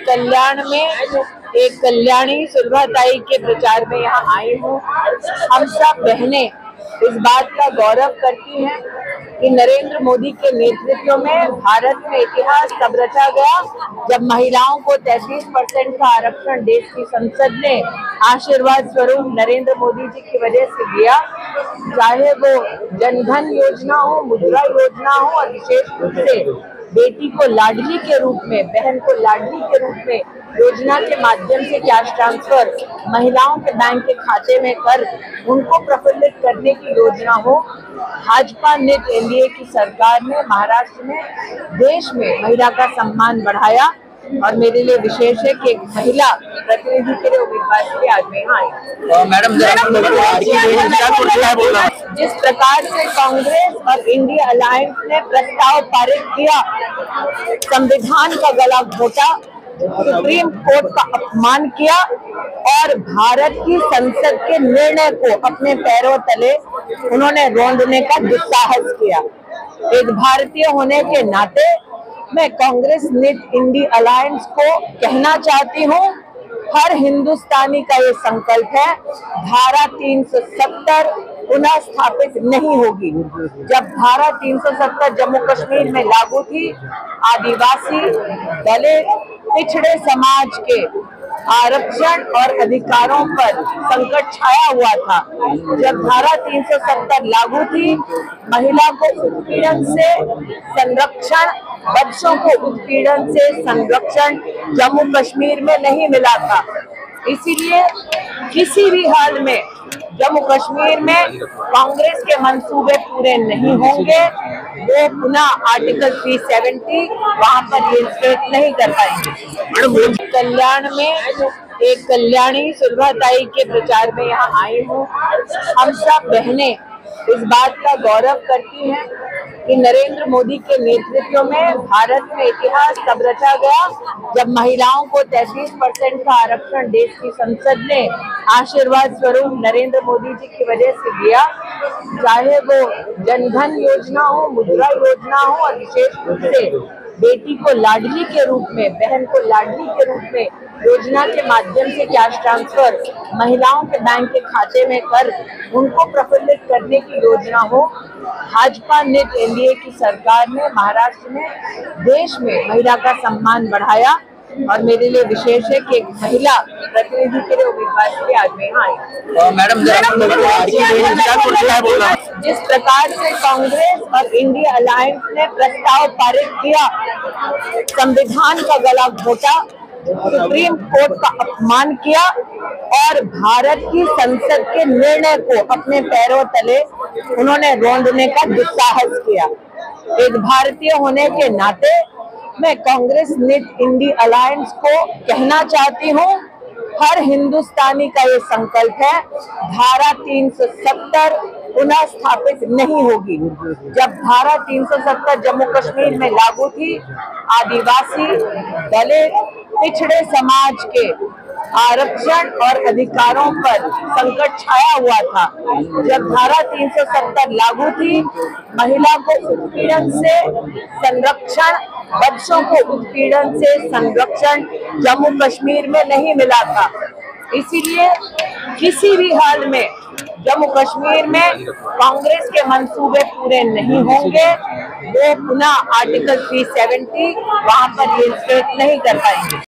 कल्याण में एक कल्याणी सुलभाताई के प्रचार में यहाँ आई हूँ। हम सब बहनें इस बात का गौरव करती हैं कि नरेंद्र मोदी के नेतृत्व में भारत में इतिहास तब रचा गया जब महिलाओं को 33% का आरक्षण देश की संसद ने आशीर्वाद स्वरूप नरेंद्र मोदी जी की वजह से दिया। चाहे वो जनधन योजना हो, मुद्रा योजना हो और विशेष रूप से बेटी को लाडली के रूप में, बहन को लाडली के रूप में योजना के माध्यम से कैश ट्रांसफर महिलाओं के बैंक के खाते में कर उनको प्रफुल्लित करने की योजना हो। भाजपा नेत एनडीए की सरकार ने महाराष्ट्र में देश में महिला का सम्मान बढ़ाया और मेरे लिए विशेष है कि एक महिला प्रतिनिधि के लिए उम्मीदवार के लिए आज मैं यहाँ आई। मैडम जिस प्रकार से कांग्रेस और इंडिया अलायंस ने प्रस्ताव पारित किया, संविधान का गला घोटा, सुप्रीम कोर्ट का अपमान किया और भारत की संसद के निर्णय को अपने पैरों तले उन्होंने रौंदने का दुस्साहस किया। एक भारतीय होने के नाते मैं कांग्रेस नेत इंडिया अलायंस को कहना चाहती हूँ, हर हिंदुस्तानी का ये संकल्प है, धारा 370 पुनः स्थापित नहीं होगी। जब धारा 370 जम्मू कश्मीर में लागू थी, आदिवासी, दलित, पिछड़े समाज के आरक्षण और अधिकारों पर संकट छाया हुआ था। जब धारा 370 लागू थी, महिला को उत्पीड़न से संरक्षण, बच्चों को उत्पीड़न से संरक्षण जम्मू कश्मीर में नहीं मिला था। इसीलिए किसी भी हाल में जम्मू कश्मीर में कांग्रेस के मंसूबे पूरे नहीं होंगे। वो पुनः आर्टिकल 370 वहां पर रिइंस्टेट नहीं कर पाएंगे। कल्याण में एक कल्याणी सुलभाताई के प्रचार में यहाँ आई हूँ। हम सब बहनें इस बात का गौरव करती हैं कि नरेंद्र मोदी के नेतृत्व में भारत में इतिहास तब रचा गया जब महिलाओं को 33% का आरक्षण देश की संसद ने आशीर्वाद स्वरूप नरेंद्र मोदी जी की वजह से दिया। चाहे वो जनधन योजना हो, मुद्रा योजना हो और विशेष रूप से बेटी को लाडली के रूप में, बहन को लाडली के रूप में योजना के माध्यम से कैश ट्रांसफर महिलाओं के बैंक के खाते में कर उनको प्रफुल्लित करने की योजना हो। भाजपा नेत एनडीए की सरकार ने महाराष्ट्र में देश में महिला का सम्मान बढ़ाया और मेरे लिए विशेष है कि एक महिला प्रतिनिधि के लिए उम्मीदवार के लिए आज मैं यहाँ आई। मैडम जिस प्रकार से कांग्रेस और इंडिया अलायंस ने प्रस्ताव पारित किया, संविधान का गला घोटा, सुप्रीम कोर्ट का अपमान किया और भारत की संसद के निर्णय को अपने पैरों तले उन्होंने रौंदने का दुस्साहस किया। एक भारतीय होने के नाते मैं कांग्रेस नेत इंडिया अलायंस को कहना चाहती हूँ, हर हिंदुस्तानी का ये संकल्प है, धारा 370 पुनः स्थापित नहीं होगी। जब धारा 370 जम्मू कश्मीर में लागू थी, आदिवासी, दलित, पिछड़े समाज के आरक्षण और अधिकारों पर संकट छाया हुआ था। जब धारा 370 लागू थी, महिला को उत्पीड़न से संरक्षण, बच्चों को उत्पीड़न से संरक्षण जम्मू कश्मीर में नहीं मिला था। इसीलिए किसी भी हाल में जम्मू कश्मीर में कांग्रेस के मंसूबे पूरे नहीं होंगे। वो पुनः आर्टिकल 370 वहां पर रिइंस्टेट नहीं कर पाएंगे।